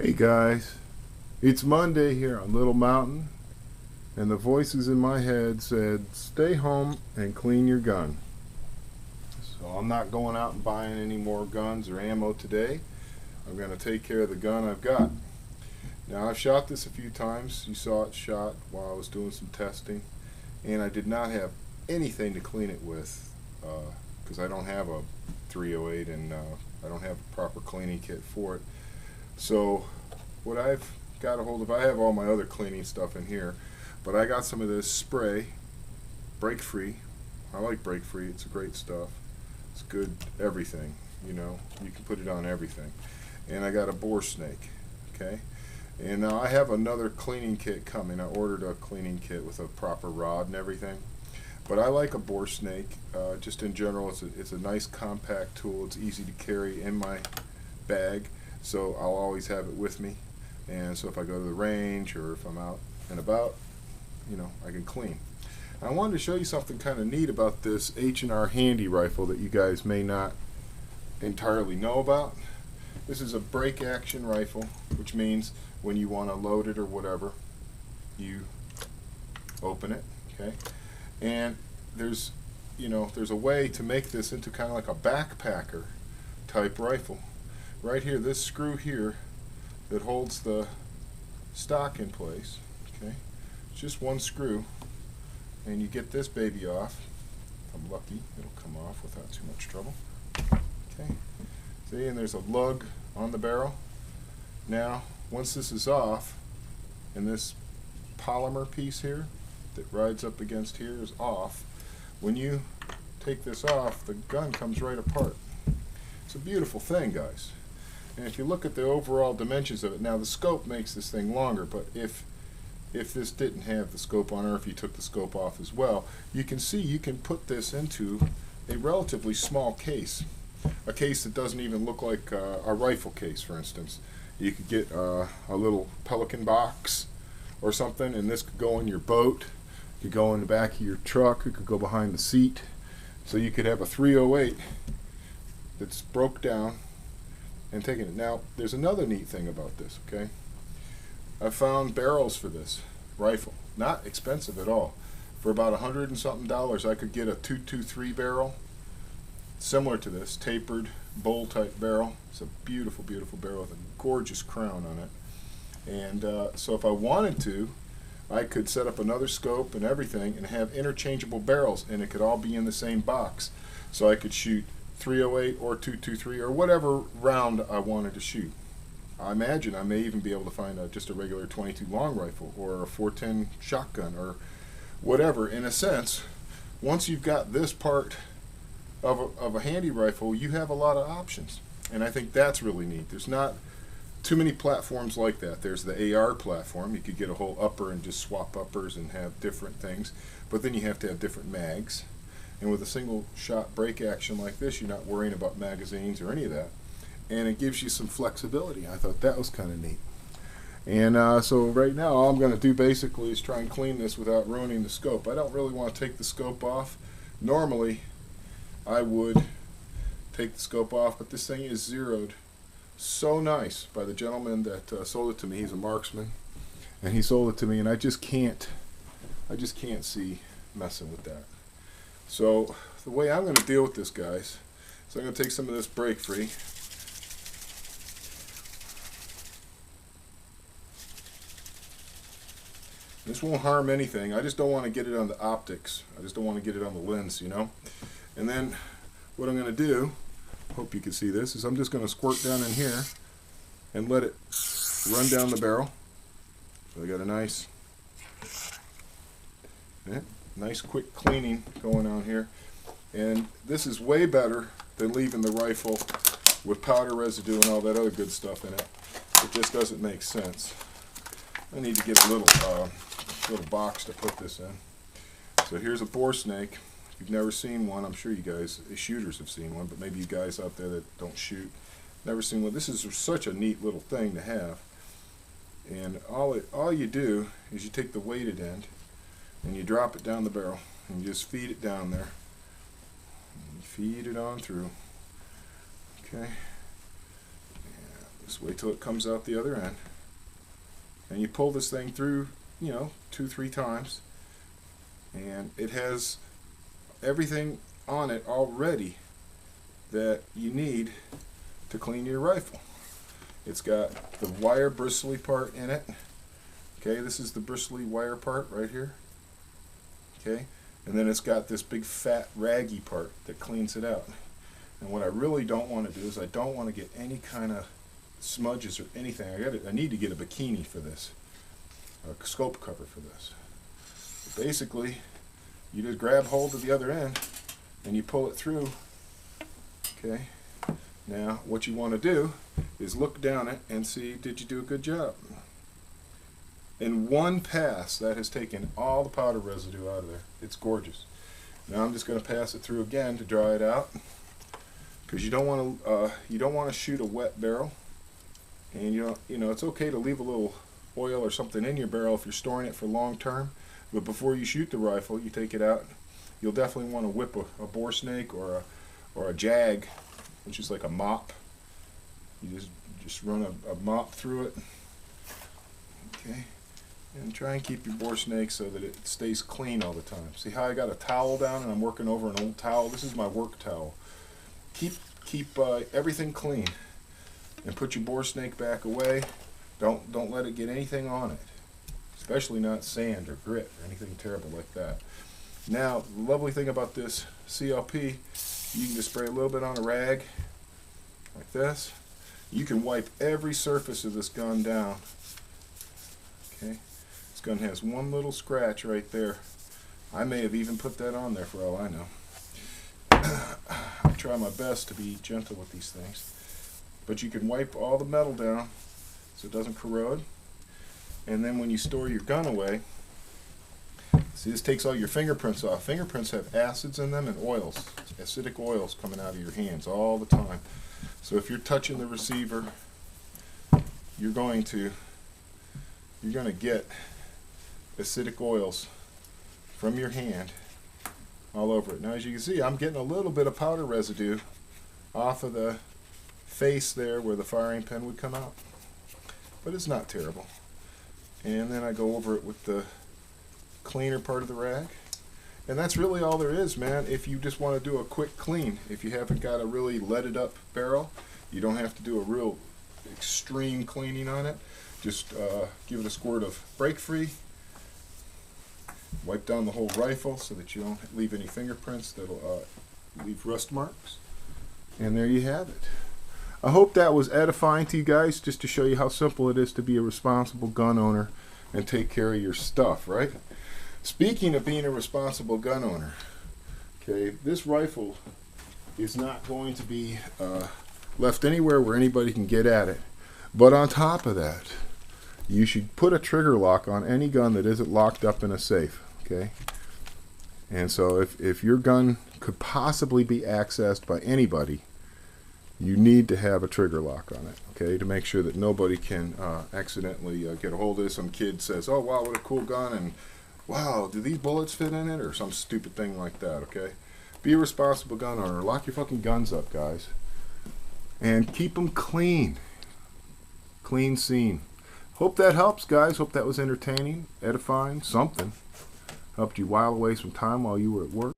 Hey guys, it's Monday here on Little Mountain, and the voices in my head said, stay home and clean your gun. So I'm not going out and buying any more guns or ammo today. I'm going to take care of the gun I've got. Now, I've shot this a few times. You saw it shot while I was doing some testing, and I did not have anything to clean it with because I don't have a 308 and I don't have a proper cleaning kit for it. So what I've got a hold of, I have all my other cleaning stuff in here, but I got some of this spray, break free. I like break free, it's great stuff. It's good everything, you know, you can put it on everything. And I got a boar snake, okay? And now I have another cleaning kit coming. I ordered a cleaning kit with a proper rod and everything. But I like a boar snake, just in general. It's a nice compact tool. It's easy to carry in my bag, so I'll always have it with me. And so if I go to the range or if I'm out and about, you know, I can clean. I wanted to show you something kind of neat about this H&R Handy rifle that you guys may not entirely know about. This is a break action rifle, which means when you want to load it or whatever, you open it, okay? And there's a way to make this into kind of like a backpacker type rifle. Right here, this screw here that holds the stock in place, okay? It's just one screw, and you get this baby off. If I'm lucky, it'll come off without too much trouble. Okay, see, and there's a lug on the barrel. Now, once this is off, and this polymer piece here that rides up against here is off, when you take this off, the gun comes right apart. It's a beautiful thing, guys. And if you look at the overall dimensions of it, now the scope makes this thing longer, but if this didn't have the scope on, or if you took the scope off as well, you can see you can put this into a relatively small case. A case that doesn't even look like a rifle case, for instance. You could get a little Pelican box or something, and this could go in your boat. It could go in the back of your truck. It could go behind the seat. So you could have a 308 that's broke down and taking it. Now, there's another neat thing about this, okay? I found barrels for this rifle. Not expensive at all. For about $100 and something, I could get a 223 barrel, similar to this, tapered bowl type barrel. It's a beautiful, beautiful barrel with a gorgeous crown on it. And so if I wanted to, I could set up another scope and everything and have interchangeable barrels, and it could all be in the same box. So I could shoot 308 or 223 or whatever round I wanted to shoot. I imagine I may even be able to find just a regular 22 long rifle or a 410 shotgun or whatever. In a sense, once you've got this part of a handy rifle, you have a lot of options, and I think that's really neat. There's not too many platforms like that. There's the AR platform. You could get a whole upper and just swap uppers and have different things, but then you have to have different mags. And with a single shot break action like this, you're not worrying about magazines or any of that, and it gives you some flexibility. I thought that was kind of neat. And so right now all I'm going to do basically is try and clean this without ruining the scope. I don't really want to take the scope off. Normally I would take the scope off, but this thing is zeroed so nice by the gentleman that sold it to me. He's a marksman, and he sold it to me, and I just can't see messing with that. So the way I'm going to deal with this, guys, is I'm going to take some of this break free. This won't harm anything. I just don't want to get it on the optics. I just don't want to get it on the lens, you know. And then what I'm going to do, hope you can see this, is I'm just going to squirt down in here and let it run down the barrel. So I got a nice quick cleaning going on here. And this is way better than leaving the rifle with powder residue and all that other good stuff in it. It just doesn't make sense. I need to get a little box to put this in. So here's a boar snake. If you've never seen one, I'm sure you guys, shooters have seen one, but maybe you guys out there that don't shoot, never seen one. This is such a neat little thing to have. And all you do is you take the weighted end and you drop it down the barrel and you just feed it down there. And you feed it on through. Okay. And Just wait till it comes out the other end. And you pull this thing through, 2-3 times. And it has everything on it already that you need to clean your rifle. It's got the wire bristly part in it. Okay, this is the bristly wire part right here. Okay, and then it's got this big fat raggy part that cleans it out. And what I really don't want to do is I don't want to get any kind of smudges or anything. I need to get a bikini for this, a scope cover for this. But basically, you just grab hold of the other end and you pull it through. Okay, now what you want to do is look down it and see, did you do a good job? In one pass, that has taken all the powder residue out of there. It's gorgeous. Now I'm just going to pass it through again to dry it out, because you don't want to shoot a wet barrel, and it's okay to leave a little oil or something in your barrel if you're storing it for long term. But before you shoot the rifle, you take it out. You'll definitely want to whip a bore snake or a jag, which is like a mop. You just run a mop through it. Okay. And try and keep your bore snake so that it stays clean all the time. See how I got a towel down and I'm working over an old towel? This is my work towel. Keep everything clean, and put your bore snake back away. Don't let it get anything on it, especially not sand or grit or anything terrible like that. Now, the lovely thing about this CLP, you can just spray a little bit on a rag like this. You can wipe every surface of this gun down. Okay, this gun has one little scratch right there. I may have even put that on there for all I know. I try my best to be gentle with these things. But you can wipe all the metal down so it doesn't corrode. And then when you store your gun away, see, this takes all your fingerprints off. Fingerprints have acids in them and oils, acidic oils coming out of your hands all the time. So if you're touching the receiver, you're going to get acidic oils from your hand all over it. Now, as you can see, I'm getting a little bit of powder residue off of the face there where the firing pin would come out, but it's not terrible. And then I go over it with the cleaner part of the rag, and that's really all there is, man. If you just want to do a quick clean, if you haven't got a really leaded up barrel, you don't have to do a real extreme cleaning on it. Just give it a squirt of brake free, wipe down the whole rifle so that you don't leave any fingerprints that'll leave rust marks, and there you have it. I hope that was edifying to you guys, just to show you how simple it is to be a responsible gun owner and take care of your stuff, right? Speaking of being a responsible gun owner, okay, this rifle is not going to be left anywhere where anybody can get at it. But on top of that, you should put a trigger lock on any gun that isn't locked up in a safe, okay? And so if your gun could possibly be accessed by anybody, you need to have a trigger lock on it, okay, to make sure that nobody can accidentally get a hold of it. Some kid says, oh, wow, what a cool gun, and wow, do these bullets fit in it, or some stupid thing like that, okay? Be a responsible gun owner. Lock your fucking guns up, guys. And keep them clean. Clean scene. Hope that helps, guys. Hope that was entertaining, edifying, something. Helped you while away some time while you were at work.